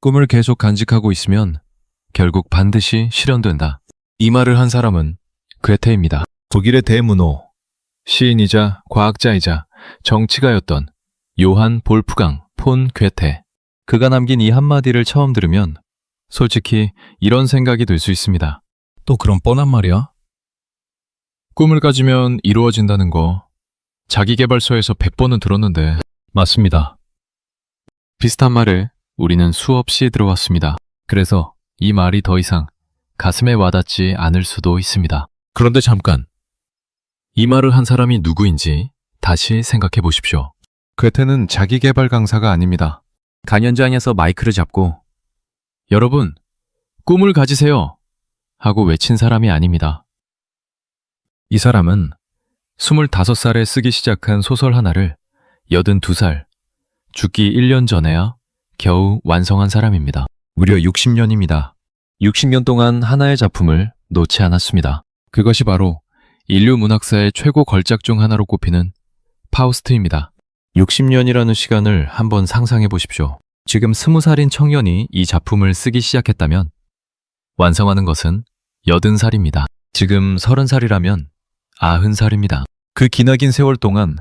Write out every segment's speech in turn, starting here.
꿈을 계속 간직하고 있으면 결국 반드시 실현된다. 이 말을 한 사람은 괴테입니다. 독일의 대문호, 시인이자 과학자이자 정치가였던 요한 볼프강 폰 괴테. 그가 남긴 이 한마디를 처음 들으면 솔직히 이런 생각이 들 수 있습니다. 또 그런 뻔한 말이야? 꿈을 가지면 이루어진다는 거 자기계발서에서 100번은 들었는데. 맞습니다. 비슷한 말을 우리는 수없이 들어왔습니다. 그래서 이 말이 더 이상 가슴에 와닿지 않을 수도 있습니다. 그런데 잠깐, 이 말을 한 사람이 누구인지 다시 생각해 보십시오. 괴테는 자기계발 강사가 아닙니다. 강연장에서 마이크를 잡고 여러분, 꿈을 가지세요 하고 외친 사람이 아닙니다. 이 사람은 25살에 쓰기 시작한 소설 하나를 82살, 죽기 1년 전에야 겨우 완성한 사람입니다. 무려 60년입니다. 60년 동안 하나의 작품을 놓지 않았습니다. 그것이 바로 인류 문학사의 최고 걸작 중 하나로 꼽히는 파우스트입니다. 60년이라는 시간을 한번 상상해 보십시오. 지금 20살인 청년이 이 작품을 쓰기 시작했다면 완성하는 것은 80살입니다. 지금 30살이라면 90살입니다. 그 기나긴 세월 동안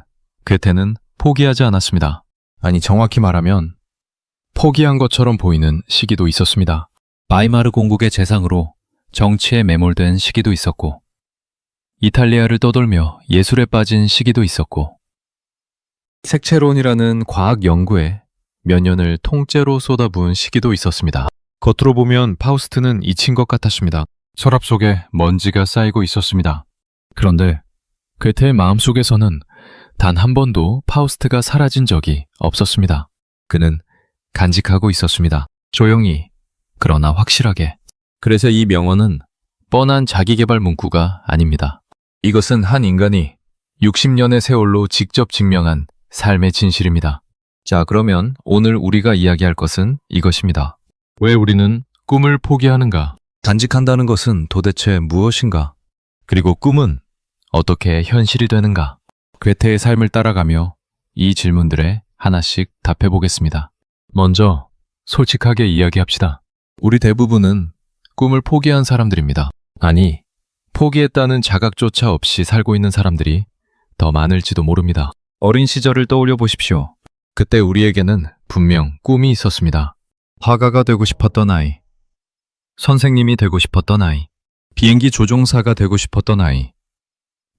괴테는 포기하지 않았습니다. 아니, 정확히 말하면 포기한 것처럼 보이는 시기도 있었습니다. 바이마르 공국의 재상으로 정치에 매몰된 시기도 있었고, 이탈리아를 떠돌며 예술에 빠진 시기도 있었고, 색채론이라는 과학 연구에 몇 년을 통째로 쏟아부은 시기도 있었습니다. 겉으로 보면 파우스트는 잊힌 것 같았습니다. 서랍 속에 먼지가 쌓이고 있었습니다. 그런데 괴테의 마음속에서는 단 한 번도 파우스트가 사라진 적이 없었습니다. 그는 간직하고 있었습니다. 조용히, 그러나 확실하게. 그래서 이 명언은 뻔한 자기계발 문구가 아닙니다. 이것은 한 인간이 60년의 세월로 직접 증명한 삶의 진실입니다. 자, 그러면 오늘 우리가 이야기할 것은 이것입니다. 왜 우리는 꿈을 포기하는가? 간직한다는 것은 도대체 무엇인가? 그리고 꿈은 어떻게 현실이 되는가? 괴테의 삶을 따라가며 이 질문들에 하나씩 답해 보겠습니다. 먼저 솔직하게 이야기합시다. 우리 대부분은 꿈을 포기한 사람들입니다. 아니, 포기했다는 자각조차 없이 살고 있는 사람들이 더 많을지도 모릅니다. 어린 시절을 떠올려 보십시오. 그때 우리에게는 분명 꿈이 있었습니다. 화가가 되고 싶었던 아이, 선생님이 되고 싶었던 아이, 비행기 조종사가 되고 싶었던 아이,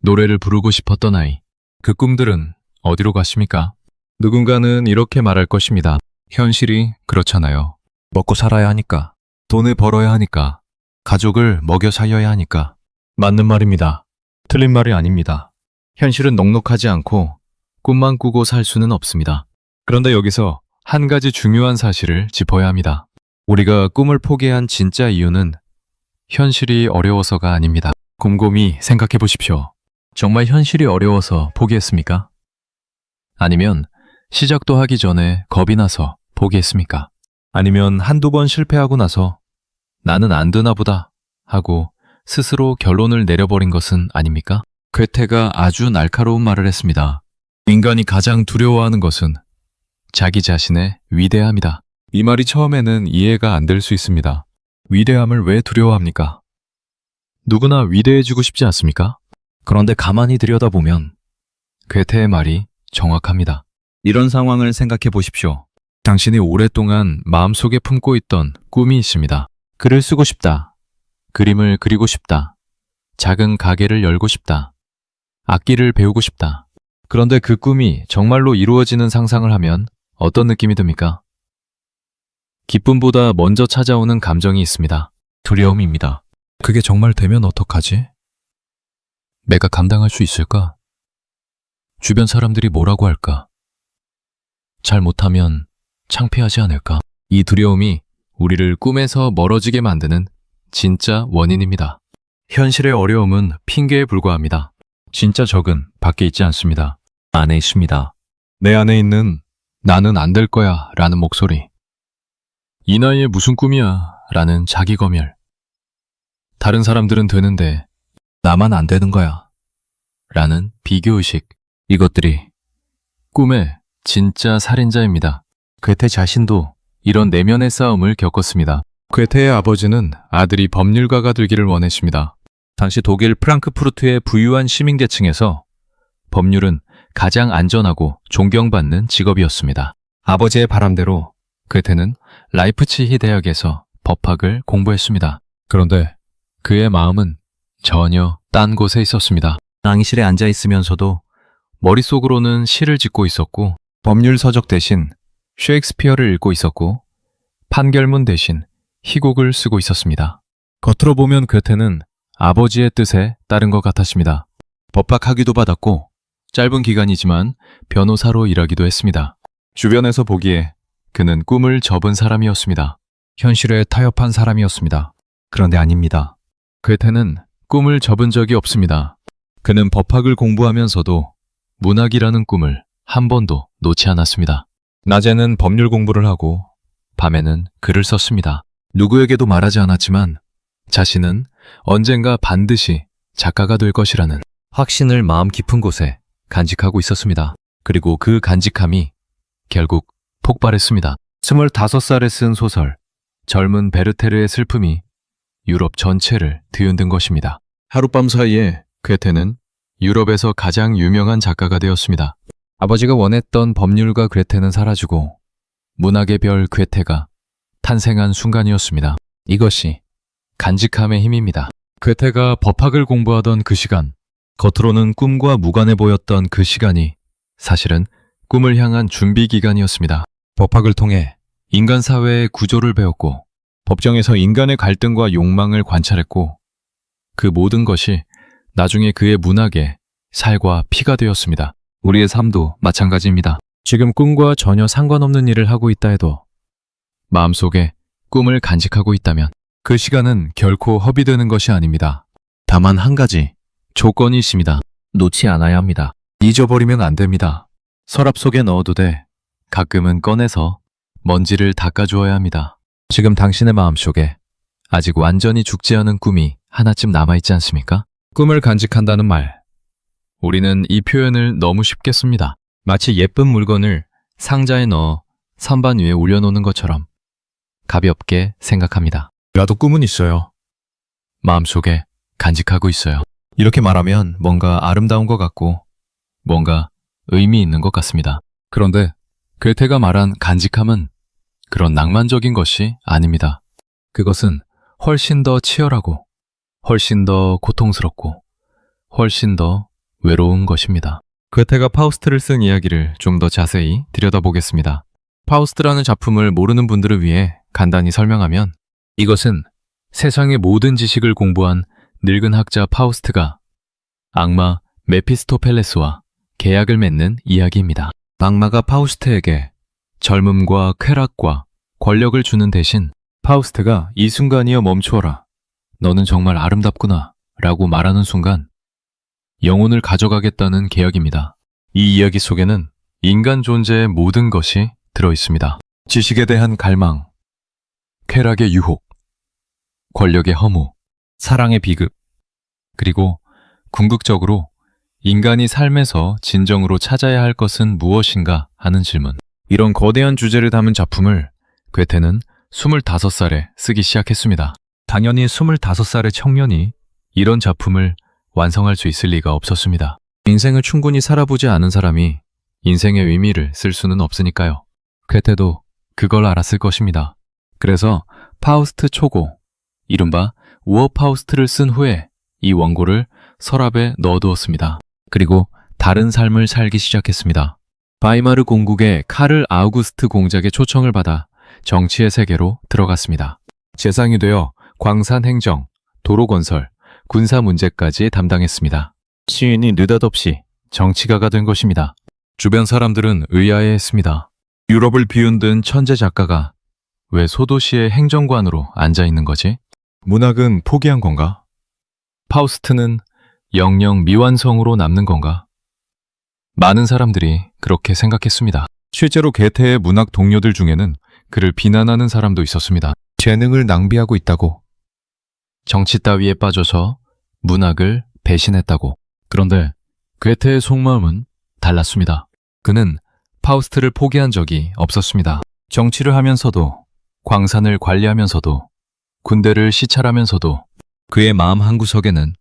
노래를 부르고 싶었던 아이. 그 꿈들은 어디로 갔습니까? 누군가는 이렇게 말할 것입니다. 현실이 그렇잖아요. 먹고 살아야 하니까, 돈을 벌어야 하니까, 가족을 먹여 살려야 하니까. 맞는 말입니다. 틀린 말이 아닙니다. 현실은 넉넉하지 않고 꿈만 꾸고 살 수는 없습니다. 그런데 여기서 한 가지 중요한 사실을 짚어야 합니다. 우리가 꿈을 포기한 진짜 이유는 현실이 어려워서가 아닙니다. 곰곰이 생각해 보십시오. 정말 현실이 어려워서 포기했습니까? 아니면 시작도 하기 전에 겁이 나서 포기했습니까? 아니면 한두 번 실패하고 나서 나는 안 되나 보다 하고 스스로 결론을 내려버린 것은 아닙니까? 괴테가 아주 날카로운 말을 했습니다. 인간이 가장 두려워하는 것은 자기 자신의 위대함이다. 이 말이 처음에는 이해가 안 될 수 있습니다. 위대함을 왜 두려워합니까? 누구나 위대해지고 싶지 않습니까? 그런데 가만히 들여다보면 괴테의 말이 정확합니다. 이런 상황을 생각해 보십시오. 당신이 오랫동안 마음속에 품고 있던 꿈이 있습니다. 글을 쓰고 싶다. 그림을 그리고 싶다. 작은 가게를 열고 싶다. 악기를 배우고 싶다. 그런데 그 꿈이 정말로 이루어지는 상상을 하면 어떤 느낌이 듭니까? 기쁨보다 먼저 찾아오는 감정이 있습니다. 두려움입니다. 그게 정말 되면 어떡하지? 내가 감당할 수 있을까? 주변 사람들이 뭐라고 할까? 잘 못하면 창피하지 않을까? 이 두려움이 우리를 꿈에서 멀어지게 만드는 진짜 원인입니다. 현실의 어려움은 핑계에 불과합니다. 진짜 적은 밖에 있지 않습니다. 안에 있습니다. 내 안에 있는 나는 안 될 거야 라는 목소리. 이 나이에 무슨 꿈이야 라는 자기검열. 다른 사람들은 되는데 나만 안 되는 거야 라는 비교의식. 이것들이 꿈의 진짜 살인자입니다. 괴테 자신도 이런 내면의 싸움을 겪었습니다. 괴테의 아버지는 아들이 법률가가 되기를 원했습니다. 당시 독일 프랑크푸르트의 부유한 시민계층에서 법률은 가장 안전하고 존경받는 직업이었습니다. 아버지의 바람대로 괴테는 라이프치히 대학에서 법학을 공부했습니다. 그런데 그의 마음은 전혀 딴 곳에 있었습니다. 낭실에 앉아 있으면서도 머릿속으로는 시를 짓고 있었고, 법률 서적 대신 셰익스피어를 읽고 있었고, 판결문 대신 희곡을 쓰고 있었습니다. 겉으로 보면 괴테는 아버지의 뜻에 따른 것 같았습니다. 법학 학위도 받았고 짧은 기간이지만 변호사로 일하기도 했습니다. 주변에서 보기에 그는 꿈을 접은 사람이었습니다. 현실에 타협한 사람이었습니다. 그런데 아닙니다. 괴테는 꿈을 접은 적이 없습니다. 그는 법학을 공부하면서도 문학이라는 꿈을 한 번도 놓지 않았습니다. 낮에는 법률 공부를 하고 밤에는 글을 썼습니다. 누구에게도 말하지 않았지만 자신은 언젠가 반드시 작가가 될 것이라는 확신을 마음 깊은 곳에 간직하고 있었습니다. 그리고 그 간직함이 결국 폭발했습니다. 25살에 쓴 소설 젊은 베르테르의 슬픔이 유럽 전체를 뒤흔든 것입니다. 하룻밤 사이에 괴테는 유럽에서 가장 유명한 작가가 되었습니다. 아버지가 원했던 법률가 괴테는 사라지고 문학의 별 괴테가 탄생한 순간이었습니다. 이것이 간직함의 힘입니다. 괴테가 법학을 공부하던 그 시간, 겉으로는 꿈과 무관해 보였던 그 시간이 사실은 꿈을 향한 준비 기간이었습니다. 법학을 통해 인간 사회의 구조를 배웠고, 법정에서 인간의 갈등과 욕망을 관찰했고, 그 모든 것이 나중에 그의 문학의 살과 피가 되었습니다. 우리의 삶도 마찬가지입니다. 지금 꿈과 전혀 상관없는 일을 하고 있다 해도 마음속에 꿈을 간직하고 있다면 그 시간은 결코 허비되는 것이 아닙니다. 다만 한 가지 조건이 있습니다. 놓지 않아야 합니다. 잊어버리면 안 됩니다. 서랍 속에 넣어도 돼. 가끔은 꺼내서 먼지를 닦아주어야 합니다. 지금 당신의 마음속에 아직 완전히 죽지 않은 꿈이 하나쯤 남아있지 않습니까? 꿈을 간직한다는 말. 우리는 이 표현을 너무 쉽게 씁니다. 마치 예쁜 물건을 상자에 넣어 선반 위에 올려놓는 것처럼 가볍게 생각합니다. 나도 꿈은 있어요. 마음속에 간직하고 있어요. 이렇게 말하면 뭔가 아름다운 것 같고 뭔가 의미 있는 것 같습니다. 그런데 괴테가 말한 간직함은 그런 낭만적인 것이 아닙니다. 그것은 훨씬 더 치열하고 훨씬 더 고통스럽고 훨씬 더 외로운 것입니다. 괴테가 파우스트를 쓴 이야기를 좀 더 자세히 들여다보겠습니다. 파우스트라는 작품을 모르는 분들을 위해 간단히 설명하면 이것은 세상의 모든 지식을 공부한 늙은 학자 파우스트가 악마 메피스토펠레스와 계약을 맺는 이야기입니다. 악마가 파우스트에게 젊음과 쾌락과 권력을 주는 대신 파우스트가 이 순간이여 멈추어라. 너는 정말 아름답구나 라고 말하는 순간 영혼을 가져가겠다는 계약입니다. 이 이야기 속에는 인간 존재의 모든 것이 들어있습니다. 지식에 대한 갈망, 쾌락의 유혹, 권력의 허무, 사랑의 비극, 그리고 궁극적으로 인간이 삶에서 진정으로 찾아야 할 것은 무엇인가 하는 질문. 이런 거대한 주제를 담은 작품을 괴테는 25살에 쓰기 시작했습니다. 당연히 25살의 청년이 이런 작품을 완성할 수 있을 리가 없었습니다. 인생을 충분히 살아보지 않은 사람이 인생의 의미를 쓸 수는 없으니까요. 괴테도 그걸 알았을 것입니다. 그래서 파우스트 초고, 이른바 우어 파우스트를 쓴 후에 이 원고를 서랍에 넣어두었습니다. 그리고 다른 삶을 살기 시작했습니다. 바이마르 공국의 카를 아우구스트 공작의 초청을 받아 정치의 세계로 들어갔습니다. 재상이 되어 광산 행정, 도로 건설, 군사 문제까지 담당했습니다. 시인이 느닷없이 정치가가 된 것입니다. 주변 사람들은 의아해했습니다. 유럽을 비운든 천재 작가가 왜 소도시의 행정관으로 앉아있는 거지? 문학은 포기한 건가? 파우스트는 영영 미완성으로 남는 건가? 많은 사람들이 그렇게 생각했습니다. 실제로 괴테의 문학 동료들 중에는 그를 비난하는 사람도 있었습니다. 재능을 낭비하고 있다고. 정치 따위에 빠져서 문학을 배신했다고. 그런데 괴테의 속마음은 달랐습니다. 그는 파우스트를 포기한 적이 없었습니다. 정치를 하면서도, 광산을 관리하면서도, 군대를 시찰하면서도 그의 마음 한구석에는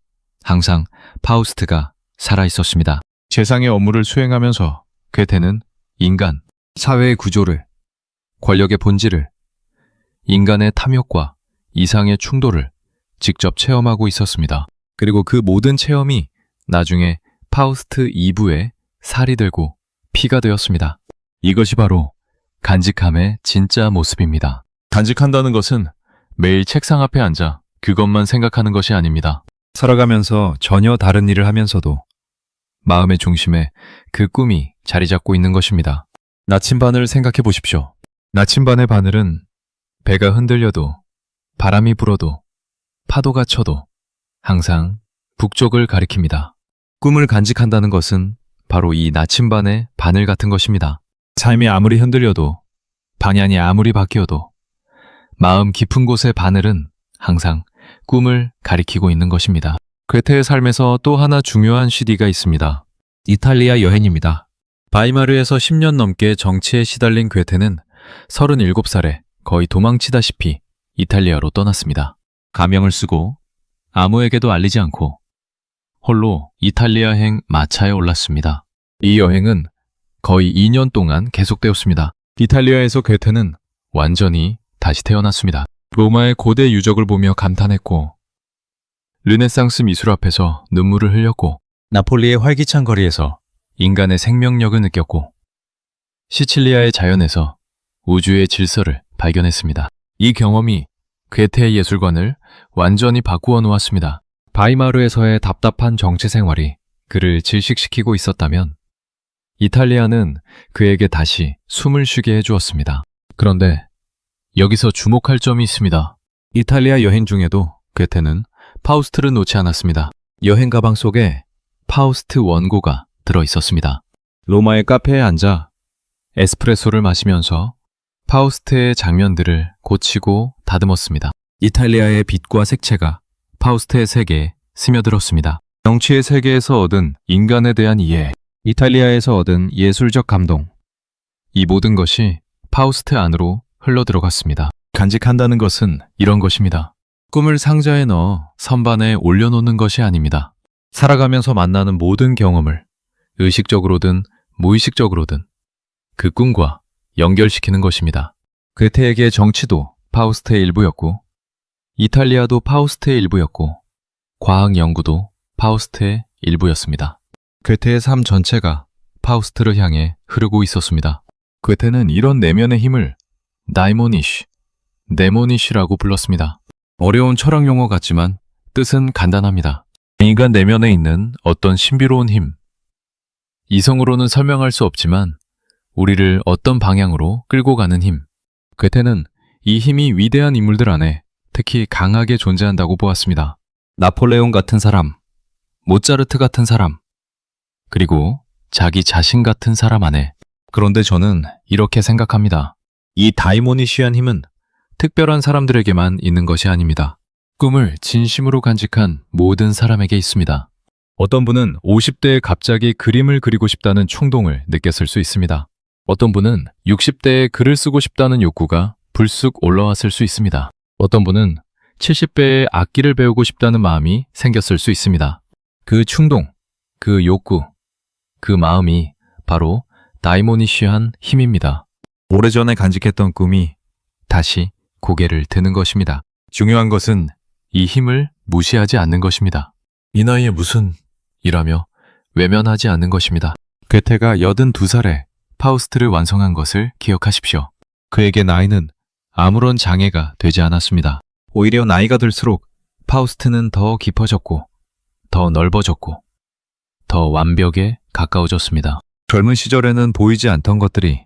항상 파우스트가 살아 있었습니다. 세상의 업무를 수행하면서 괴테는 인간, 사회의 구조를, 권력의 본질을, 인간의 탐욕과 이상의 충돌을 직접 체험하고 있었습니다. 그리고 그 모든 체험이 나중에 파우스트 2부에 살이 들고 피가 되었습니다. 이것이 바로 간직함의 진짜 모습입니다. 간직한다는 것은 매일 책상 앞에 앉아 그것만 생각하는 것이 아닙니다. 살아가면서 전혀 다른 일을 하면서도 마음의 중심에 그 꿈이 자리 잡고 있는 것입니다. 나침반을 생각해 보십시오. 나침반의 바늘은 배가 흔들려도, 바람이 불어도, 파도가 쳐도 항상 북쪽을 가리킵니다. 꿈을 간직한다는 것은 바로 이 나침반의 바늘 같은 것입니다. 삶이 아무리 흔들려도, 방향이 아무리 바뀌어도 마음 깊은 곳의 바늘은 항상 꿈을 가리키고 있는 것입니다. 괴테의 삶에서 또 하나 중요한 시기가 있습니다. 이탈리아 여행입니다. 바이마르에서 10년 넘게 정치에 시달린 괴테는 37살에 거의 도망치다시피 이탈리아로 떠났습니다. 가명을 쓰고 아무에게도 알리지 않고 홀로 이탈리아행 마차에 올랐습니다. 이 여행은 거의 2년 동안 계속되었습니다. 이탈리아에서 괴테는 완전히 다시 태어났습니다. 로마의 고대 유적을 보며 감탄했고, 르네상스 미술 앞에서 눈물을 흘렸고, 나폴리의 활기찬 거리에서 인간의 생명력을 느꼈고, 시칠리아의 자연에서 우주의 질서를 발견했습니다. 이 경험이 괴테의 예술관을 완전히 바꾸어 놓았습니다. 바이마르에서의 답답한 정치 생활이 그를 질식시키고 있었다면 이탈리아는 그에게 다시 숨을 쉬게 해주었습니다. 그런데 여기서 주목할 점이 있습니다. 이탈리아 여행 중에도 괴테는 파우스트를 놓지 않았습니다. 여행 가방 속에 파우스트 원고가 들어 있었습니다. 로마의 카페에 앉아 에스프레소를 마시면서 파우스트의 장면들을 고치고 다듬었습니다. 이탈리아의 빛과 색채가 파우스트의 세계에 스며들었습니다. 정치의 세계에서 얻은 인간에 대한 이해, 이탈리아에서 얻은 예술적 감동, 이 모든 것이 파우스트 안으로 흘러들어갔습니다. 간직한다는 것은 이런 것입니다. 꿈을 상자에 넣어 선반에 올려놓는 것이 아닙니다. 살아가면서 만나는 모든 경험을 의식적으로든 무의식적으로든 그 꿈과 연결시키는 것입니다. 괴테에게 정치도 파우스트의 일부였고, 이탈리아도 파우스트의 일부였고, 과학 연구도 파우스트의 일부였습니다. 괴테의 삶 전체가 파우스트를 향해 흐르고 있었습니다. 괴테는 이런 내면의 힘을 다이모니쉬, 네모니쉬라고 불렀습니다. 어려운 철학 용어 같지만 뜻은 간단합니다. 인간 내면에 있는 어떤 신비로운 힘. 이성으로는 설명할 수 없지만 우리를 어떤 방향으로 끌고 가는 힘. 괴테는 이 힘이 위대한 인물들 안에 특히 강하게 존재한다고 보았습니다. 나폴레옹 같은 사람, 모차르트 같은 사람, 그리고 자기 자신 같은 사람 안에. 그런데 저는 이렇게 생각합니다. 이 다이모니시한 힘은 특별한 사람들에게만 있는 것이 아닙니다. 꿈을 진심으로 간직한 모든 사람에게 있습니다. 어떤 분은 50대에 갑자기 그림을 그리고 싶다는 충동을 느꼈을 수 있습니다. 어떤 분은 60대에 글을 쓰고 싶다는 욕구가 불쑥 올라왔을 수 있습니다. 어떤 분은 70대에 악기를 배우고 싶다는 마음이 생겼을 수 있습니다. 그 충동, 그 욕구, 그 마음이 바로 다이모니시한 힘입니다. 오래전에 간직했던 꿈이 다시 고개를 드는 것입니다. 중요한 것은 이 힘을 무시하지 않는 것입니다. 이 나이에 무슨 이라며 외면하지 않는 것입니다. 괴테가 82살에 파우스트를 완성한 것을 기억하십시오. 그에게 나이는 아무런 장애가 되지 않았습니다. 오히려 나이가 들수록 파우스트는 더 깊어졌고, 더 넓어졌고, 더 완벽에 가까워졌습니다. 젊은 시절에는 보이지 않던 것들이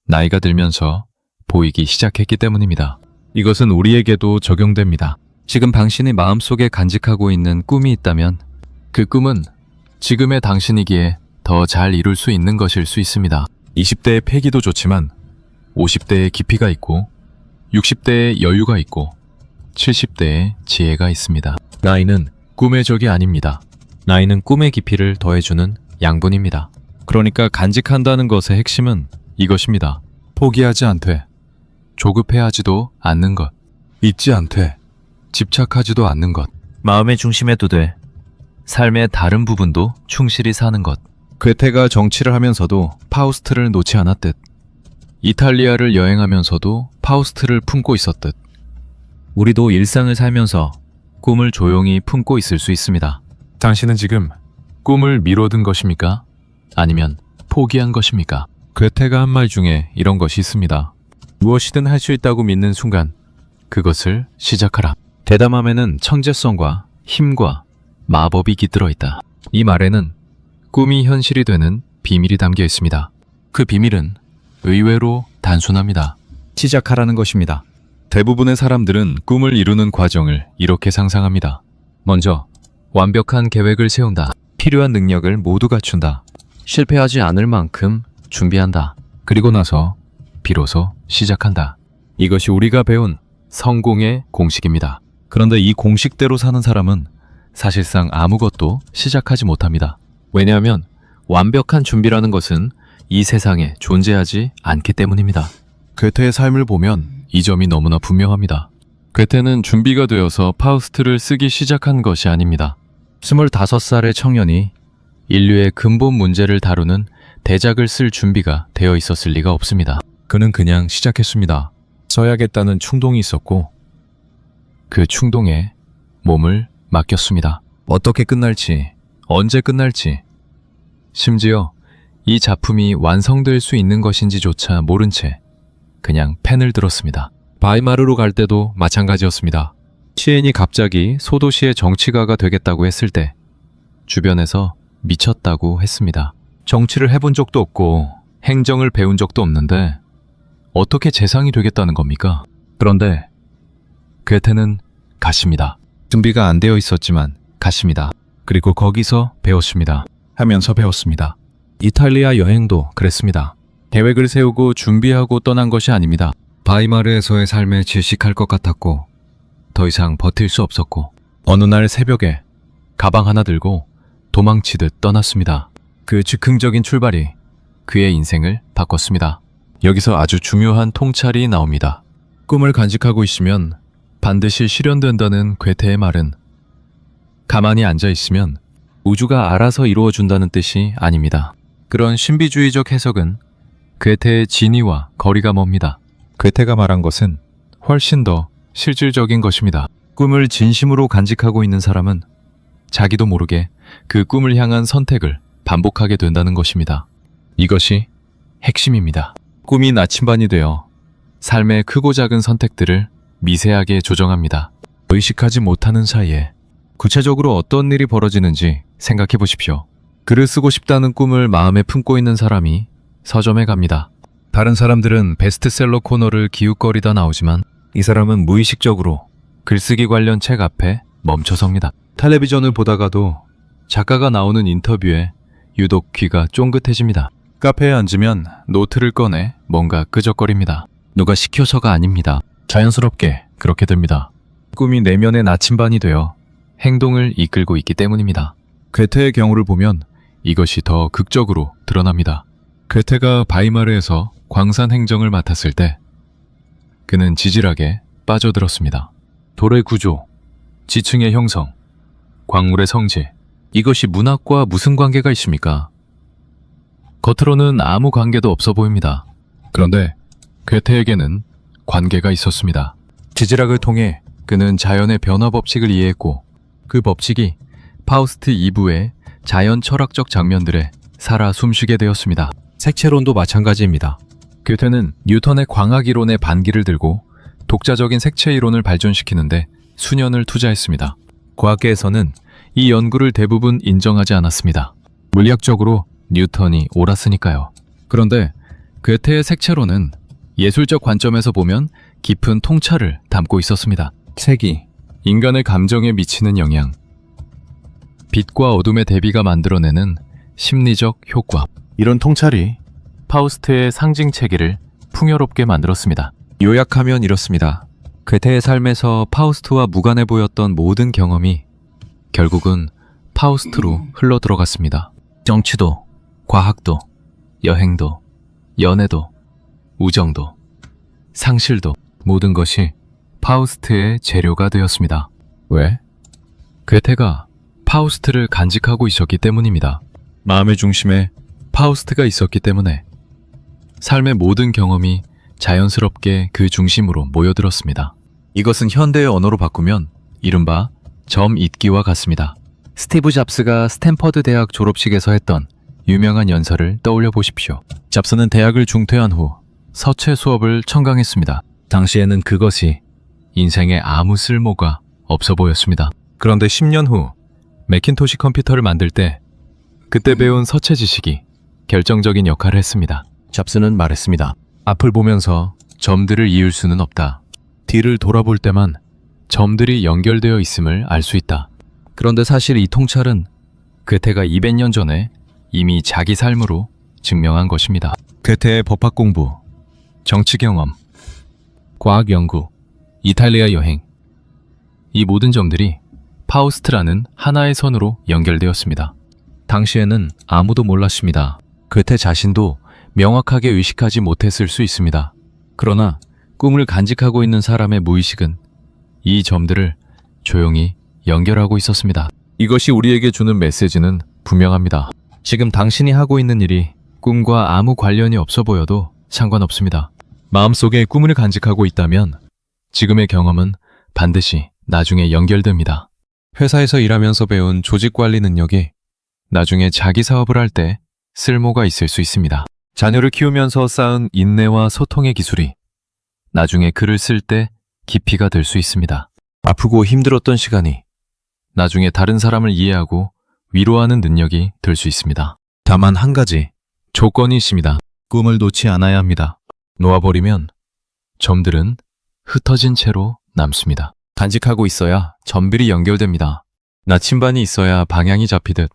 나이가 들면서 보이기 시작했기 때문입니다. 이것은 우리에게도 적용됩니다. 지금 당신이 마음속에 간직하고 있는 꿈이 있다면 그 꿈은 지금의 당신이기에 더 잘 이룰 수 있는 것일 수 있습니다. 20대의 패기도 좋지만 50대의 깊이가 있고 60대의 여유가 있고 70대의 지혜가 있습니다. 나이는 꿈의 적이 아닙니다. 나이는 꿈의 깊이를 더해주는 양분입니다. 그러니까 간직한다는 것의 핵심은 이것입니다. 포기하지 않되 조급해하지도 않는 것, 잊지 않되 집착하지도 않는 것, 마음의 중심에 두되 삶의 다른 부분도 충실히 사는 것. 괴테가 정치를 하면서도 파우스트를 놓지 않았듯, 이탈리아를 여행하면서도 파우스트를 품고 있었듯, 우리도 일상을 살면서 꿈을 조용히 품고 있을 수 있습니다. 당신은 지금 꿈을 미뤄둔 것입니까? 아니면 포기한 것입니까? 괴테가 한 말 중에 이런 것이 있습니다. 무엇이든 할 수 있다고 믿는 순간 그것을 시작하라. 대담함에는 천재성과 힘과 마법이 깃들어 있다. 이 말에는 꿈이 현실이 되는 비밀이 담겨 있습니다. 그 비밀은 의외로 단순합니다. 시작하라는 것입니다. 대부분의 사람들은 꿈을 이루는 과정을 이렇게 상상합니다. 먼저 완벽한 계획을 세운다. 필요한 능력을 모두 갖춘다. 실패하지 않을 만큼 준비한다. 그리고 나서 비로소 시작한다. 이것이 우리가 배운 성공의 공식입니다. 그런데 이 공식대로 사는 사람은 사실상 아무것도 시작하지 못합니다. 왜냐하면 완벽한 준비라는 것은 이 세상에 존재하지 않기 때문입니다. 괴테의 삶을 보면 이 점이 너무나 분명합니다. 괴테는 준비가 되어서 파우스트를 쓰기 시작한 것이 아닙니다. 25살의 청년이 인류의 근본 문제를 다루는 대작을 쓸 준비가 되어 있었을 리가 없습니다. 그는 그냥 시작했습니다. 써야겠다는 충동이 있었고 그 충동에 몸을 맡겼습니다. 어떻게 끝날지, 언제 끝날지, 심지어 이 작품이 완성될 수 있는 것인지조차 모른 채 그냥 펜을 들었습니다. 바이마르로 갈 때도 마찬가지였습니다. 시엔이 갑자기 소도시의 정치가가 되겠다고 했을 때 주변에서 미쳤다고 했습니다. 정치를 해본 적도 없고 행정을 배운 적도 없는데 어떻게 재상이 되겠다는 겁니까? 그런데 괴테는 갔습니다. 준비가 안 되어 있었지만 갔습니다. 그리고 거기서 배웠습니다. 하면서 배웠습니다. 이탈리아 여행도 그랬습니다. 계획을 세우고 준비하고 떠난 것이 아닙니다. 바이마르에서의 삶에 질식할 것 같았고 더 이상 버틸 수 없었고 어느 날 새벽에 가방 하나 들고 도망치듯 떠났습니다. 그 즉흥적인 출발이 그의 인생을 바꿨습니다. 여기서 아주 중요한 통찰이 나옵니다. 꿈을 간직하고 있으면 반드시 실현된다는 괴테의 말은 가만히 앉아 있으면 우주가 알아서 이루어준다는 뜻이 아닙니다. 그런 신비주의적 해석은 괴테의 진위와 거리가 멉니다. 괴테가 말한 것은 훨씬 더 실질적인 것입니다. 꿈을 진심으로 간직하고 있는 사람은 자기도 모르게 그 꿈을 향한 선택을 반복하게 된다는 것입니다. 이것이 핵심입니다. 꿈이 나침반이 되어 삶의 크고 작은 선택들을 미세하게 조정합니다. 의식하지 못하는 사이에 구체적으로 어떤 일이 벌어지는지 생각해 보십시오. 글을 쓰고 싶다는 꿈을 마음에 품고 있는 사람이 서점에 갑니다. 다른 사람들은 베스트셀러 코너를 기웃거리다 나오지만 이 사람은 무의식적으로 글쓰기 관련 책 앞에 멈춰섭니다. 텔레비전을 보다가도 작가가 나오는 인터뷰에 유독 귀가 쫑긋해집니다. 카페에 앉으면 노트를 꺼내 뭔가 끄적거립니다. 누가 시켜서가 아닙니다. 자연스럽게 그렇게 됩니다. 꿈이 내면의 나침반이 되어 행동을 이끌고 있기 때문입니다. 괴테의 경우를 보면 이것이 더 극적으로 드러납니다. 괴테가 바이마르에서 광산 행정을 맡았을 때 그는 지질하게 빠져들었습니다. 돌의 구조, 지층의 형성, 광물의 성질, 이것이 문학과 무슨 관계가 있습니까? 겉으로는 아무 관계도 없어 보입니다. 그런데 괴테에게는 관계가 있었습니다. 지질학을 통해 그는 자연의 변화 법칙을 이해했고 그 법칙이 파우스트 2부의 자연 철학적 장면들에 살아 숨쉬게 되었습니다. 색채론도 마찬가지입니다. 괴테는 뉴턴의 광학 이론의 반기를 들고 독자적인 색채 이론을 발전시키는데 수년을 투자했습니다. 과학계에서는 이 연구를 대부분 인정하지 않았습니다. 물리학적으로 뉴턴이 옳았으니까요. 그런데 괴테의 색채론은 예술적 관점에서 보면 깊은 통찰을 담고 있었습니다. 색이 인간의 감정에 미치는 영향, 빛과 어둠의 대비가 만들어내는 심리적 효과, 이런 통찰이 파우스트의 상징 체계를 풍요롭게 만들었습니다. 요약하면 이렇습니다. 괴테의 삶에서 파우스트와 무관해 보였던 모든 경험이 결국은 파우스트로 흘러들어갔습니다. 정치도, 과학도, 여행도, 연애도, 우정도, 상실도 모든 것이 파우스트의 재료가 되었습니다. 왜? 괴테가 파우스트를 간직하고 있었기 때문입니다. 마음의 중심에 파우스트가 있었기 때문에 삶의 모든 경험이 자연스럽게 그 중심으로 모여들었습니다. 이것은 현대의 언어로 바꾸면 이른바 점 잇기와 같습니다. 스티브 잡스가 스탠퍼드 대학 졸업식에서 했던 유명한 연설을 떠올려 보십시오. 잡스는 대학을 중퇴한 후 서체 수업을 청강했습니다. 당시에는 그것이 인생에 아무 쓸모가 없어 보였습니다. 그런데 10년 후 매킨토시 컴퓨터를 만들 때 그때 배운 서체 지식이 결정적인 역할을 했습니다. 잡스는 말했습니다. 앞을 보면서 점들을 이을 수는 없다. 뒤를 돌아볼 때만 점들이 연결되어 있음을 알 수 있다. 그런데 사실 이 통찰은 괴테가 200년 전에 이미 자기 삶으로 증명한 것입니다. 괴테의 법학 공부, 정치 경험, 과학 연구, 이탈리아 여행, 이 모든 점들이 파우스트라는 하나의 선으로 연결되었습니다. 당시에는 아무도 몰랐습니다. 괴테 자신도 명확하게 의식하지 못했을 수 있습니다. 그러나 꿈을 간직하고 있는 사람의 무의식은 이 점들을 조용히 연결하고 있었습니다. 이것이 우리에게 주는 메시지는 분명합니다. 지금 당신이 하고 있는 일이 꿈과 아무 관련이 없어 보여도 상관없습니다. 마음속에 꿈을 간직하고 있다면 지금의 경험은 반드시 나중에 연결됩니다. 회사에서 일하면서 배운 조직 관리 능력이 나중에 자기 사업을 할 때 쓸모가 있을 수 있습니다. 자녀를 키우면서 쌓은 인내와 소통의 기술이 나중에 글을 쓸 때 깊이가 될 수 있습니다. 아프고 힘들었던 시간이 나중에 다른 사람을 이해하고 위로하는 능력이 될 수 있습니다. 다만 한 가지 조건이 있습니다. 꿈을 놓지 않아야 합니다. 놓아버리면 점들은 흩어진 채로 남습니다. 간직하고 있어야 점들이 연결됩니다. 나침반이 있어야 방향이 잡히듯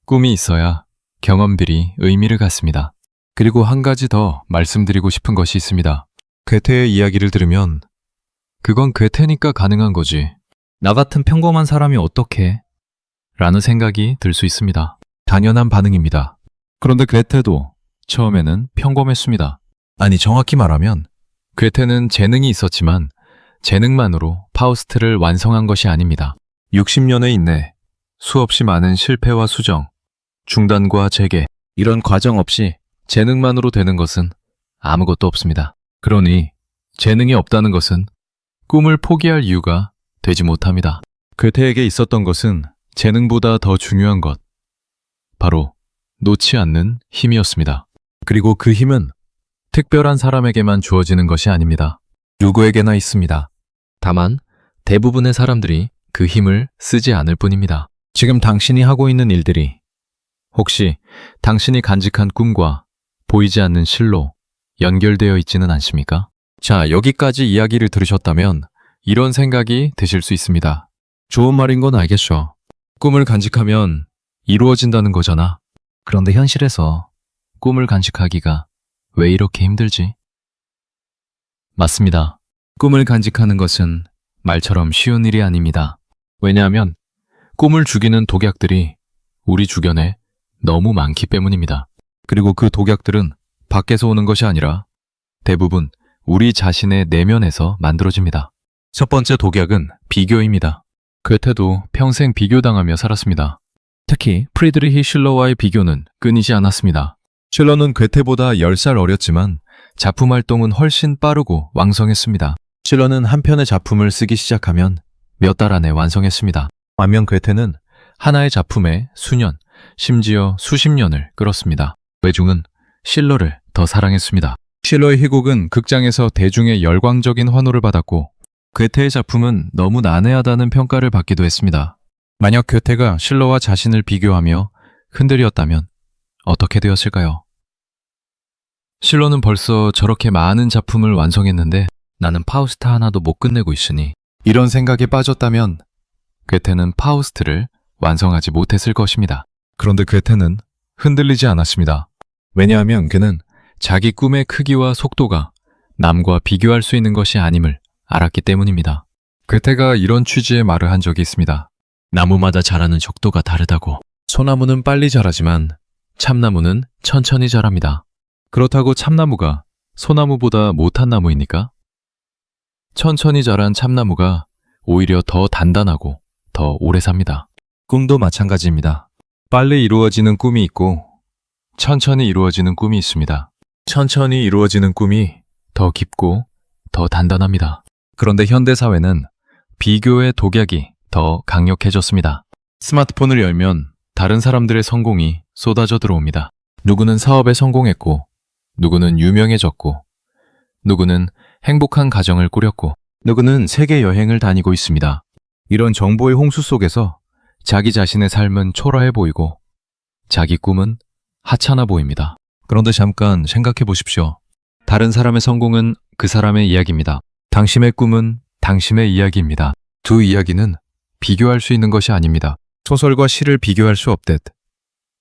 꿈이 있어야 경험들이 의미를 갖습니다. 그리고 한 가지 더 말씀드리고 싶은 것이 있습니다. 괴테의 이야기를 들으면 그건 괴테니까 가능한 거지. 나 같은 평범한 사람이 어떻게? 라는 생각이 들 수 있습니다. 당연한 반응입니다. 그런데 괴테도 처음에는 평범했습니다. 아니, 정확히 말하면 괴테는 재능이 있었지만 재능만으로 파우스트를 완성한 것이 아닙니다. 60년의 인내, 수없이 많은 실패와 수정, 중단과 재개, 이런 과정 없이 재능만으로 되는 것은 아무것도 없습니다. 그러니 재능이 없다는 것은 꿈을 포기할 이유가 되지 못합니다. 괴테에게 있었던 것은 재능보다 더 중요한 것, 바로 놓지 않는 힘이었습니다. 그리고 그 힘은 특별한 사람에게만 주어지는 것이 아닙니다. 누구에게나 있습니다. 다만 대부분의 사람들이 그 힘을 쓰지 않을 뿐입니다. 지금 당신이 하고 있는 일들이 혹시 당신이 간직한 꿈과 보이지 않는 실로 연결되어 있지는 않습니까? 자, 여기까지 이야기를 들으셨다면 이런 생각이 드실 수 있습니다. 좋은 말인 건 알겠죠. 꿈을 간직하면 이루어진다는 거잖아. 그런데 현실에서 꿈을 간직하기가 왜 이렇게 힘들지? 맞습니다. 꿈을 간직하는 것은 말처럼 쉬운 일이 아닙니다. 왜냐하면 꿈을 죽이는 독약들이 우리 주변에 너무 많기 때문입니다. 그리고 그 독약들은 밖에서 오는 것이 아니라 대부분 우리 자신의 내면에서 만들어집니다. 첫 번째 독약은 비교입니다. 괴테도 평생 비교당하며 살았습니다. 특히 프리드리히 실러와의 비교는 끊이지 않았습니다. 실러는 괴테보다 10살 어렸지만 작품 활동은 훨씬 빠르고 왕성했습니다. 실러는 한 편의 작품을 쓰기 시작하면 몇 달 안에 완성했습니다. 반면 괴테는 하나의 작품에 수년, 심지어 수십 년을 끌었습니다. 외중은 실러를 더 사랑했습니다. 실러의 희곡은 극장에서 대중의 열광적인 환호를 받았고 괴테의 작품은 너무 난해하다는 평가를 받기도 했습니다. 만약 괴테가 실러와 자신을 비교하며 흔들렸다면 어떻게 되었을까요? 실러는 벌써 저렇게 많은 작품을 완성했는데 나는 파우스트 하나도 못 끝내고 있으니 이런 생각에 빠졌다면 괴테는 파우스트를 완성하지 못했을 것입니다. 그런데 괴테는 흔들리지 않았습니다. 왜냐하면 그는 자기 꿈의 크기와 속도가 남과 비교할 수 있는 것이 아님을 알았기 때문입니다. 괴테가 이런 취지의 말을 한 적이 있습니다. 나무마다 자라는 속도가 다르다고. 소나무는 빨리 자라지만 참나무는 천천히 자랍니다. 그렇다고 참나무가 소나무보다 못한 나무입니까? 천천히 자란 참나무가 오히려 더 단단하고 더 오래 삽니다. 꿈도 마찬가지입니다. 빨리 이루어지는 꿈이 있고 천천히 이루어지는 꿈이 있습니다. 천천히 이루어지는 꿈이 더 깊고 더 단단합니다. 그런데 현대사회는 비교의 독약이 더 강력해졌습니다. 스마트폰을 열면 다른 사람들의 성공이 쏟아져 들어옵니다. 누구는 사업에 성공했고, 누구는 유명해졌고, 누구는 행복한 가정을 꾸렸고, 누구는 세계 여행을 다니고 있습니다. 이런 정보의 홍수 속에서 자기 자신의 삶은 초라해 보이고, 자기 꿈은 하찮아 보입니다. 그런데 잠깐 생각해 보십시오. 다른 사람의 성공은 그 사람의 이야기입니다. 당신의 꿈은 당신의 이야기입니다. 두 이야기는 비교할 수 있는 것이 아닙니다. 소설과 시를 비교할 수 없듯,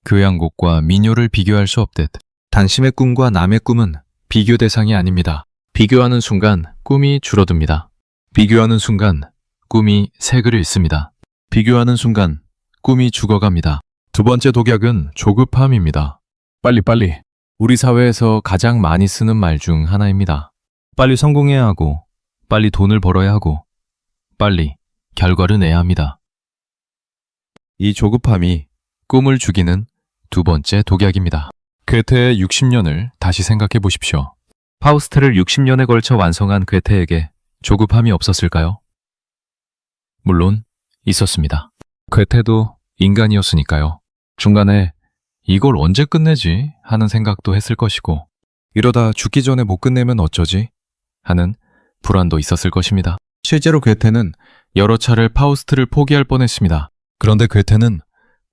교양곡과 민요를 비교할 수 없듯, 당신의 꿈과 남의 꿈은 비교 대상이 아닙니다. 비교하는 순간 꿈이 줄어듭니다. 비교하는 순간 꿈이 색을 잃습니다. 비교하는 순간 꿈이 죽어갑니다. 두 번째 독약은 조급함입니다. 빨리빨리. 우리 사회에서 가장 많이 쓰는 말 중 하나입니다. 빨리 성공해야 하고, 빨리 돈을 벌어야 하고, 빨리 결과를 내야 합니다. 이 조급함이 꿈을 죽이는 두 번째 독약입니다. 괴테의 60년을 다시 생각해 보십시오. 파우스트를 60년에 걸쳐 완성한 괴테에게 조급함이 없었을까요? 물론 있었습니다. 괴테도 인간이었으니까요. 중간에 이걸 언제 끝내지 하는 생각도 했을 것이고, 이러다 죽기 전에 못 끝내면 어쩌지 하는 불안도 있었을 것입니다. 실제로 괴테는 여러 차례 파우스트를 포기할 뻔했습니다. 그런데 괴테는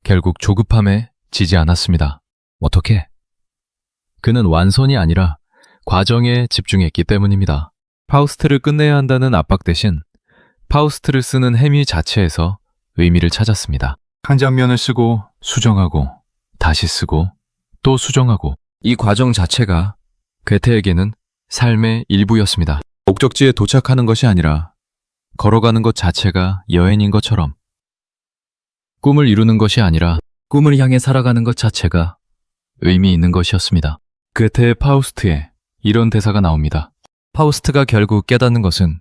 결국 조급함에 지지 않았습니다. 어떻게? 그는 완선이 아니라 과정에 집중했기 때문입니다. 파우스트를 끝내야 한다는 압박 대신 파우스트를 쓰는 행위 자체에서 의미를 찾았습니다. 한 장면을 쓰고 수정하고 다시 쓰고 또 수정하고, 이 과정 자체가 괴테에게는 삶의 일부였습니다. 목적지에 도착하는 것이 아니라 걸어가는 것 자체가 여행인 것처럼, 꿈을 이루는 것이 아니라 꿈을 향해 살아가는 것 자체가 의미 있는 것이었습니다. 괴테의 파우스트에 이런 대사가 나옵니다. 파우스트가 결국 깨닫는 것은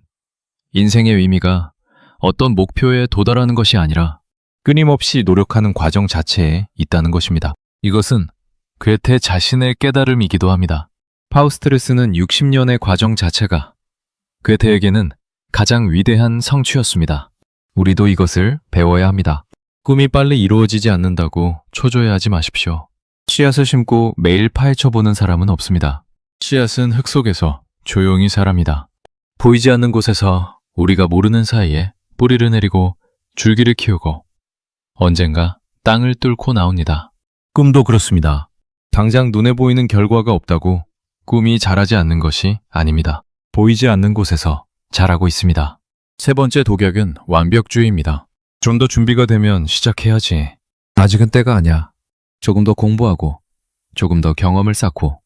인생의 의미가 어떤 목표에 도달하는 것이 아니라 끊임없이 노력하는 과정 자체에 있다는 것입니다. 이것은 괴테 자신의 깨달음이기도 합니다. 파우스트를 쓰는 60년의 과정 자체가 괴테에게는 가장 위대한 성취였습니다. 우리도 이것을 배워야 합니다. 꿈이 빨리 이루어지지 않는다고 초조해하지 마십시오. 씨앗을 심고 매일 파헤쳐보는 사람은 없습니다. 씨앗은 흙 속에서 조용히 자랍니다. 보이지 않는 곳에서 우리가 모르는 사이에 뿌리를 내리고 줄기를 키우고 언젠가 땅을 뚫고 나옵니다. 꿈도 그렇습니다. 당장 눈에 보이는 결과가 없다고 꿈이 자라지 않는 것이 아닙니다. 보이지 않는 곳에서 자라고 있습니다. 세 번째 독약은 완벽주의입니다. 좀 더 준비가 되면 시작해야지. 아직은 때가 아니야. 조금 더 공부하고, 조금 더 경험을 쌓고,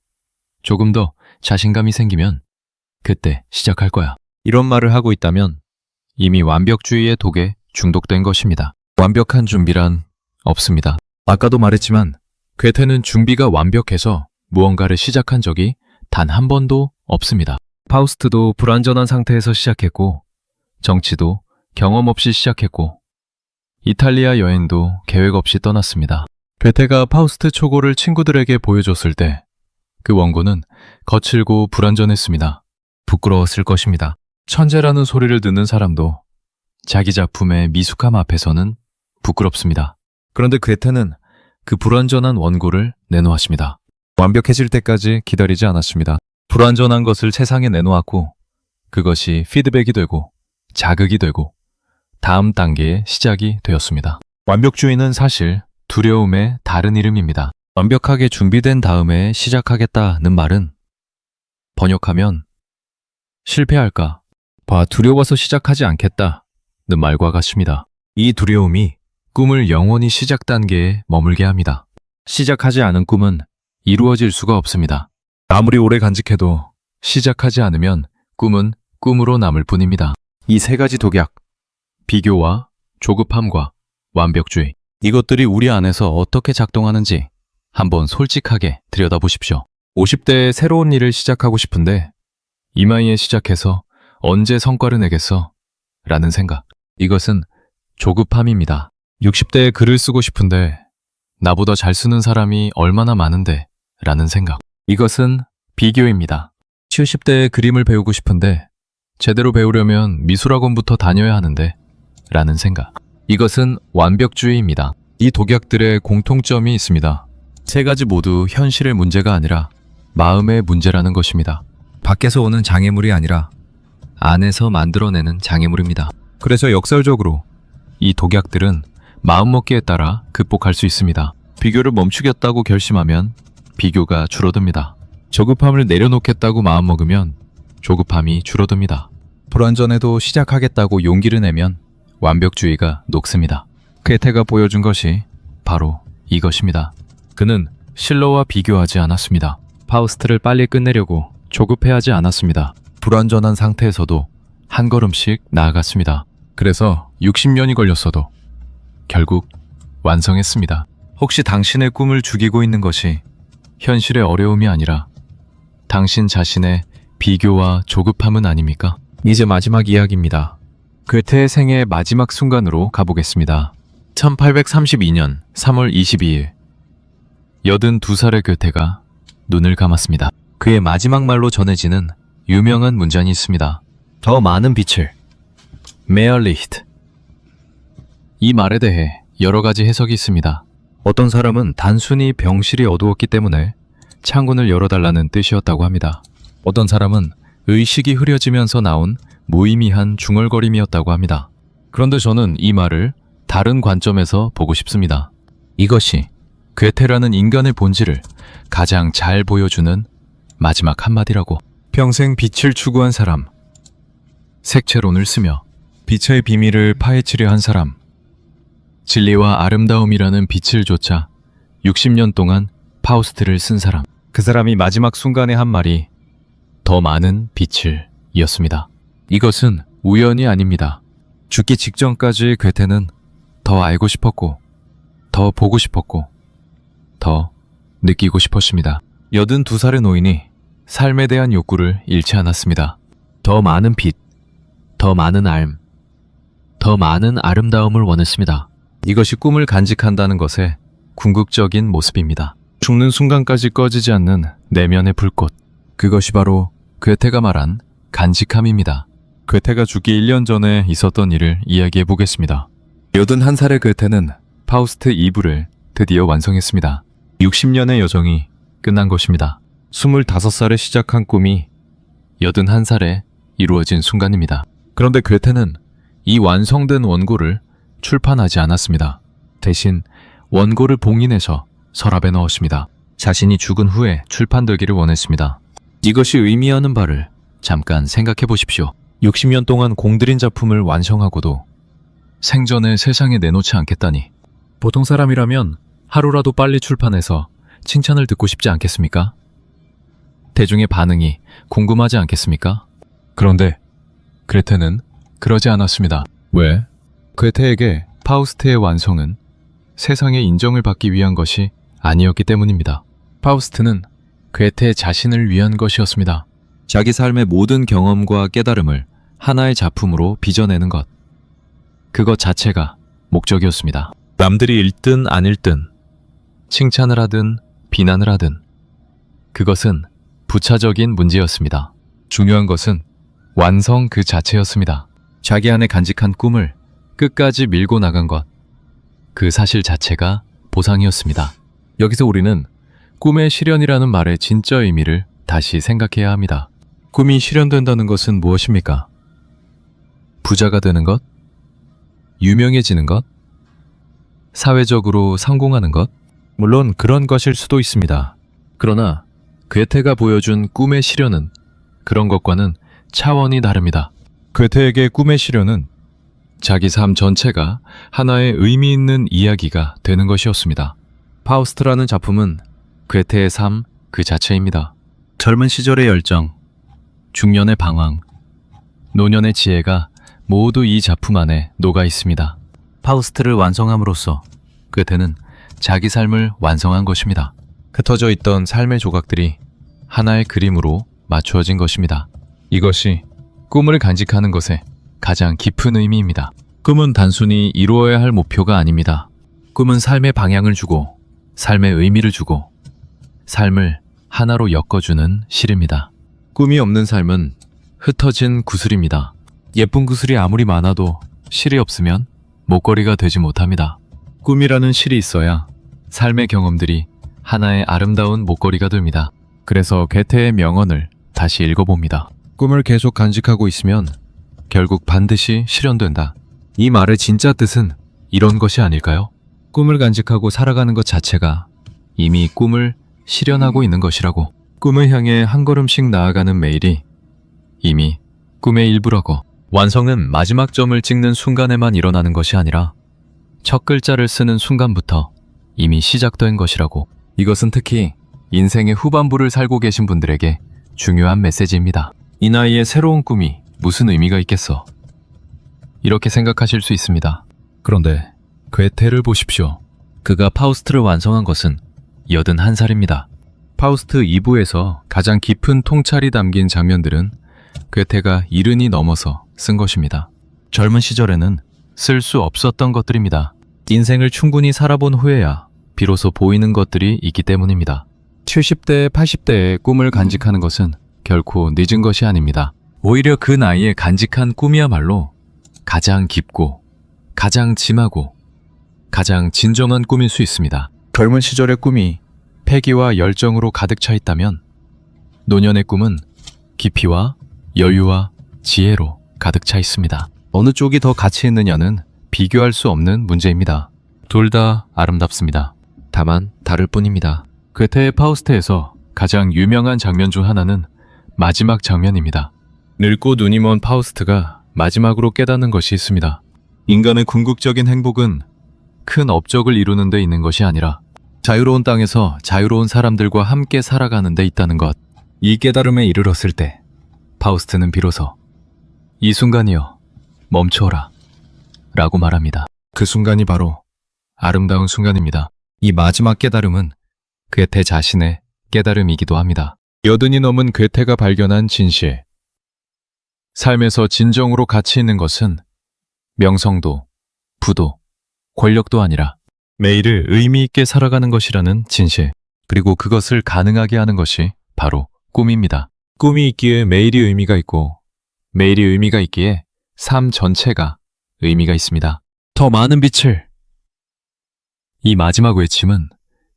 조금 더 자신감이 생기면 그때 시작할 거야. 이런 말을 하고 있다면 이미 완벽주의의 독에 중독된 것입니다. 완벽한 준비란 없습니다. 아까도 말했지만 괴테는 준비가 완벽해서 무언가를 시작한 적이 단 한 번도 없습니다. 파우스트도 불완전한 상태에서 시작했고, 정치도 경험 없이 시작했고, 이탈리아 여행도 계획 없이 떠났습니다. 괴테가 파우스트 초고를 친구들에게 보여줬을 때 그 원고는 거칠고 불완전했습니다. 부끄러웠을 것입니다. 천재라는 소리를 듣는 사람도 자기 작품의 미숙함 앞에서는 부끄럽습니다. 그런데 괴테는 그 불완전한 원고를 내놓았습니다. 완벽해질 때까지 기다리지 않았습니다. 불완전한 것을 세상에 내놓았고, 그것이 피드백이 되고 자극이 되고 다음 단계의 시작이 되었습니다. 완벽주의는 사실 두려움의 다른 이름입니다. 완벽하게 준비된 다음에 시작하겠다는 말은 번역하면 실패할까 봐 두려워서 시작하지 않겠다는 말과 같습니다. 이 두려움이 꿈을 영원히 시작 단계에 머물게 합니다. 시작하지 않은 꿈은 이루어질 수가 없습니다. 아무리 오래 간직해도 시작하지 않으면 꿈은 꿈으로 남을 뿐입니다. 이 세 가지 독약, 비교와 조급함과 완벽주의, 이것들이 우리 안에서 어떻게 작동하는지 한번 솔직하게 들여다보십시오. 50대에 새로운 일을 시작하고 싶은데 이마이에 시작해서 언제 성과를 내겠어? 라는 생각. 이것은 조급함입니다. 60대에 글을 쓰고 싶은데 나보다 잘 쓰는 사람이 얼마나 많은데? 라는 생각. 이것은 비교입니다. 70대에 그림을 배우고 싶은데 제대로 배우려면 미술학원부터 다녀야 하는데? 라는 생각. 이것은 완벽주의입니다. 이 독약들의 공통점이 있습니다. 세 가지 모두 현실의 문제가 아니라 마음의 문제라는 것입니다. 밖에서 오는 장애물이 아니라 안에서 만들어내는 장애물입니다. 그래서 역설적으로 이 독약들은 마음먹기에 따라 극복할 수 있습니다. 비교를 멈추겠다고 결심하면 비교가 줄어듭니다. 조급함을 내려놓겠다고 마음먹으면 조급함이 줄어듭니다. 불완전해도 시작하겠다고 용기를 내면 완벽주의가 녹습니다. 괴테가 보여준 것이 바로 이것입니다. 그는 실러와 비교하지 않았습니다. 파우스트를 빨리 끝내려고 조급해하지 않았습니다. 불완전한 상태에서도 한 걸음씩 나아갔습니다. 그래서 60년이 걸렸어도 결국 완성했습니다. 혹시 당신의 꿈을 죽이고 있는 것이 현실의 어려움이 아니라 당신 자신의 비교와 조급함은 아닙니까? 이제 마지막 이야기입니다. 괴테의 생애 마지막 순간으로 가보겠습니다. 1832년 3월 22일 82살의 괴테가 눈을 감았습니다. 그의 마지막 말로 전해지는 유명한 문장이 있습니다. 더 많은 빛을 Mehr Licht. 이 말에 대해 여러 가지 해석이 있습니다. 어떤 사람은 단순히 병실이 어두웠기 때문에 창문을 열어달라는 뜻이었다고 합니다. 어떤 사람은 의식이 흐려지면서 나온 무의미한 중얼거림이었다고 합니다. 그런데 저는 이 말을 다른 관점에서 보고 싶습니다. 이것이 괴테라는 인간의 본질을 가장 잘 보여주는 마지막 한마디라고. 평생 빛을 추구한 사람, 색채론을 쓰며 빛의 비밀을 파헤치려 한 사람, 진리와 아름다움이라는 빛을 좇아 60년 동안 파우스트를 쓴 사람. 그 사람이 마지막 순간에 한 말이 더 많은 빛을 이었습니다. 이것은 우연이 아닙니다. 죽기 직전까지 괴테는 더 알고 싶었고, 더 보고 싶었고, 더 느끼고 싶었습니다. 82살의 노인이 삶에 대한 욕구를 잃지 않았습니다. 더 많은 빛, 더 많은 알, 더 많은 아름다움을 원했습니다. 이것이 꿈을 간직한다는 것의 궁극적인 모습입니다. 죽는 순간까지 꺼지지 않는 내면의 불꽃. 그것이 바로 괴테가 말한 간직함입니다. 괴테가 죽기 1년 전에 있었던 일을 이야기해 보겠습니다. 81살의 괴테는 파우스트 2부를 드디어 완성했습니다. 60년의 여정이 끝난 것입니다. 25살에 시작한 꿈이 81살에 이루어진 순간입니다. 그런데 괴테는 이 완성된 원고를 출판하지 않았습니다. 대신 원고를 봉인해서 서랍에 넣었습니다. 자신이 죽은 후에 출판되기를 원했습니다. 이것이 의미하는 바를 잠깐 생각해 보십시오. 60년 동안 공들인 작품을 완성하고도 생전에 세상에 내놓지 않겠다니. 보통 사람이라면 하루라도 빨리 출판해서 칭찬을 듣고 싶지 않겠습니까? 대중의 반응이 궁금하지 않겠습니까? 그런데 괴테는 그러지 않았습니다. 왜? 괴테에게 파우스트의 완성은 세상의 인정을 받기 위한 것이 아니었기 때문입니다. 파우스트는 괴테 자신을 위한 것이었습니다. 자기 삶의 모든 경험과 깨달음을 하나의 작품으로 빚어내는 것. 그것 자체가 목적이었습니다. 남들이 읽든 안 읽든, 칭찬을 하든 비난을 하든, 그것은 부차적인 문제였습니다. 중요한 것은 완성 그 자체였습니다. 자기 안에 간직한 꿈을 끝까지 밀고 나간 것. 그 사실 자체가 보상이었습니다. 여기서 우리는 꿈의 실현이라는 말의 진짜 의미를 다시 생각해야 합니다. 꿈이 실현된다는 것은 무엇입니까? 부자가 되는 것? 유명해지는 것? 사회적으로 성공하는 것? 물론 그런 것일 수도 있습니다. 그러나 괴테가 보여준 꿈의 실현은 그런 것과는 차원이 다릅니다. 괴테에게 꿈의 실현은 자기 삶 전체가 하나의 의미 있는 이야기가 되는 것이었습니다. 파우스트라는 작품은 괴테의 삶 그 자체입니다. 젊은 시절의 열정, 중년의 방황, 노년의 지혜가 모두 이 작품 안에 녹아 있습니다. 파우스트를 완성함으로써 괴테는 자기 삶을 완성한 것입니다. 흩어져 있던 삶의 조각들이 하나의 그림으로 맞추어진 것입니다. 이것이 꿈을 간직하는 것의 가장 깊은 의미입니다. 꿈은 단순히 이루어야 할 목표가 아닙니다. 꿈은 삶의 방향을 주고 삶의 의미를 주고 삶을 하나로 엮어주는 실입니다. 꿈이 없는 삶은 흩어진 구슬입니다. 예쁜 구슬이 아무리 많아도 실이 없으면 목걸이가 되지 못합니다. 꿈이라는 실이 있어야 삶의 경험들이 하나의 아름다운 목걸이가 됩니다. 그래서 괴테의 명언을 다시 읽어봅니다. 꿈을 계속 간직하고 있으면 결국 반드시 실현된다. 이 말의 진짜 뜻은 이런 것이 아닐까요? 꿈을 간직하고 살아가는 것 자체가 이미 꿈을 실현하고 있는 것이라고. 꿈을 향해 한 걸음씩 나아가는 매일이 이미 꿈의 일부라고. 완성은 마지막 점을 찍는 순간에만 일어나는 것이 아니라 첫 글자를 쓰는 순간부터 이미 시작된 것이라고. 이것은 특히 인생의 후반부를 살고 계신 분들에게 중요한 메시지입니다. 이 나이에 새로운 꿈이 무슨 의미가 있겠어? 이렇게 생각하실 수 있습니다. 그런데 괴테를 보십시오. 그가 파우스트를 완성한 것은 81살입니다. 파우스트 2부에서 가장 깊은 통찰이 담긴 장면들은 괴테가 70이 넘어서 쓴 것입니다. 젊은 시절에는 쓸 수 없었던 것들입니다. 인생을 충분히 살아본 후에야 비로소 보이는 것들이 있기 때문입니다. 70대, 80대의 꿈을 간직하는 것은 결코 늦은 것이 아닙니다. 오히려 그 나이에 간직한 꿈이야말로 가장 깊고 가장 진하고 가장 진정한 꿈일 수 있습니다. 젊은 시절의 꿈이 패기와 열정으로 가득 차 있다면 노년의 꿈은 깊이와 여유와 지혜로 가득 차 있습니다. 어느 쪽이 더 가치 있느냐는 비교할 수 없는 문제입니다. 둘 다 아름답습니다. 다만 다를 뿐입니다. 괴테의 파우스트에서 가장 유명한 장면 중 하나는 마지막 장면입니다. 늙고 눈이 먼 파우스트가 마지막으로 깨닫는 것이 있습니다. 인간의 궁극적인 행복은 큰 업적을 이루는 데 있는 것이 아니라 자유로운 땅에서 자유로운 사람들과 함께 살아가는 데 있다는 것. 이 깨달음에 이르렀을 때 파우스트는 비로소 이 순간이여 멈춰라 라고 말합니다. 그 순간이 바로 아름다운 순간입니다. 이 마지막 깨달음은 괴테 자신의 깨달음이기도 합니다. 80이 넘은 괴테가 발견한 진실. 삶에서 진정으로 가치 있는 것은 명성도, 부도, 권력도 아니라 매일을 의미 있게 살아가는 것이라는 진실. 그리고 그것을 가능하게 하는 것이 바로 꿈입니다. 꿈이 있기에 매일이 의미가 있고 매일이 의미가 있기에 삶 전체가 의미가 있습니다. 더 많은 빛을. 이 마지막 외침은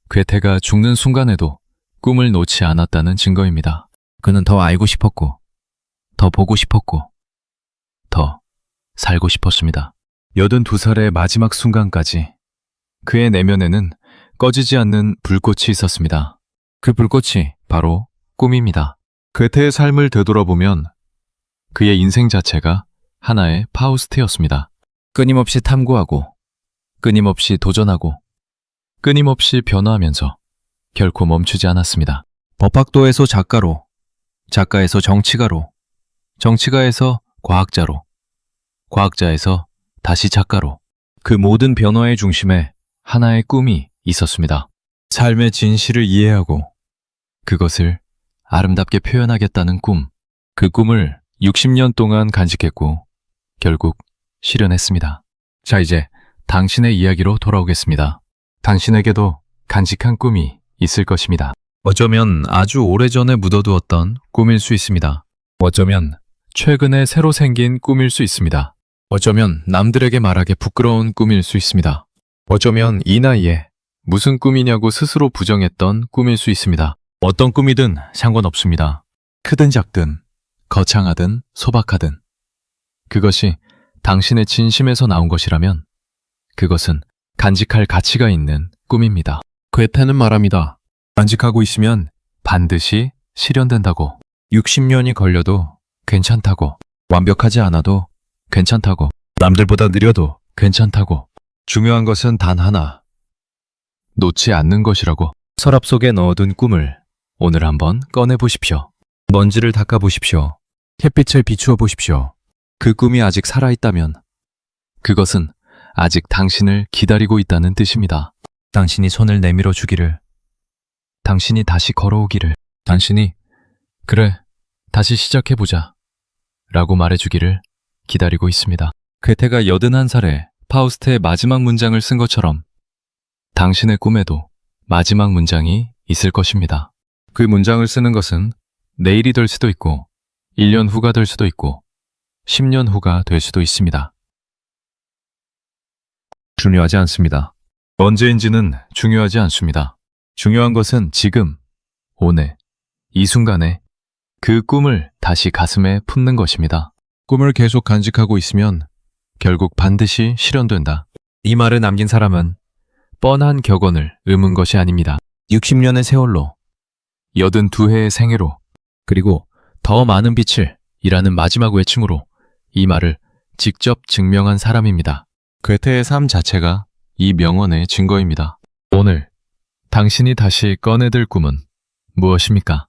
괴테가 죽는 순간에도 꿈을 놓지 않았다는 증거입니다. 그는 더 알고 싶었고 더 보고 싶었고 더 살고 싶었습니다. 82살의 마지막 순간까지 그의 내면에는 꺼지지 않는 불꽃이 있었습니다. 그 불꽃이 바로 꿈입니다. 괴테의 삶을 되돌아보면 그의 인생 자체가 하나의 파우스트였습니다. 끊임없이 탐구하고 끊임없이 도전하고 끊임없이 변화하면서 결코 멈추지 않았습니다. 법학도에서 작가로, 작가에서 정치가로, 정치가에서 과학자로, 과학자에서 다시 작가로 그 모든 변화의 중심에 하나의 꿈이 있었습니다. 삶의 진실을 이해하고 그것을 아름답게 표현하겠다는 꿈. 그 꿈을 60년 동안 간직했고 결국 실현했습니다. 자, 이제 당신의 이야기로 돌아오겠습니다. 당신에게도 간직한 꿈이 있을 것입니다. 어쩌면 아주 오래전에 묻어두었던 꿈일 수 있습니다. 어쩌면 최근에 새로 생긴 꿈일 수 있습니다. 어쩌면 남들에게 말하기 부끄러운 꿈일 수 있습니다. 어쩌면 이 나이에 무슨 꿈이냐고 스스로 부정했던 꿈일 수 있습니다. 어떤 꿈이든 상관없습니다. 크든 작든, 거창하든 소박하든 그것이 당신의 진심에서 나온 것이라면 그것은 간직할 가치가 있는 꿈입니다. 괴테는 말합니다. 간직하고 있으면 반드시 실현된다고. 60년이 걸려도 괜찮다고. 완벽하지 않아도 괜찮다고. 남들보다 느려도 괜찮다고. 중요한 것은 단 하나. 놓지 않는 것이라고. 서랍 속에 넣어둔 꿈을 오늘 한번 꺼내보십시오. 먼지를 닦아보십시오. 햇빛을 비추어 보십시오. 그 꿈이 아직 살아있다면 그것은 아직 당신을 기다리고 있다는 뜻입니다. 당신이 손을 내밀어 주기를, 당신이 다시 걸어오기를, 당신이 그래, 다시 시작해보자. 라고 말해주기를 기다리고 있습니다. 괴테가 81살에 파우스트의 마지막 문장을 쓴 것처럼 당신의 꿈에도 마지막 문장이 있을 것입니다. 그 문장을 쓰는 것은 내일이 될 수도 있고 1년 후가 될 수도 있고 10년 후가 될 수도 있습니다. 중요하지 않습니다. 언제인지는 중요하지 않습니다. 중요한 것은 지금, 오늘, 이 순간에 그 꿈을 다시 가슴에 품는 것입니다. 꿈을 계속 간직하고 있으면 결국 반드시 실현된다. 이 말을 남긴 사람은 뻔한 격언을 의문 것이 아닙니다. 60년의 세월로, 82회의 생애로, 그리고 더 많은 빛을 이라는 마지막 외침으로 이 말을 직접 증명한 사람입니다. 괴테의 삶 자체가 이 명언의 증거입니다. 오늘 당신이 다시 꺼내들 꿈은 무엇입니까?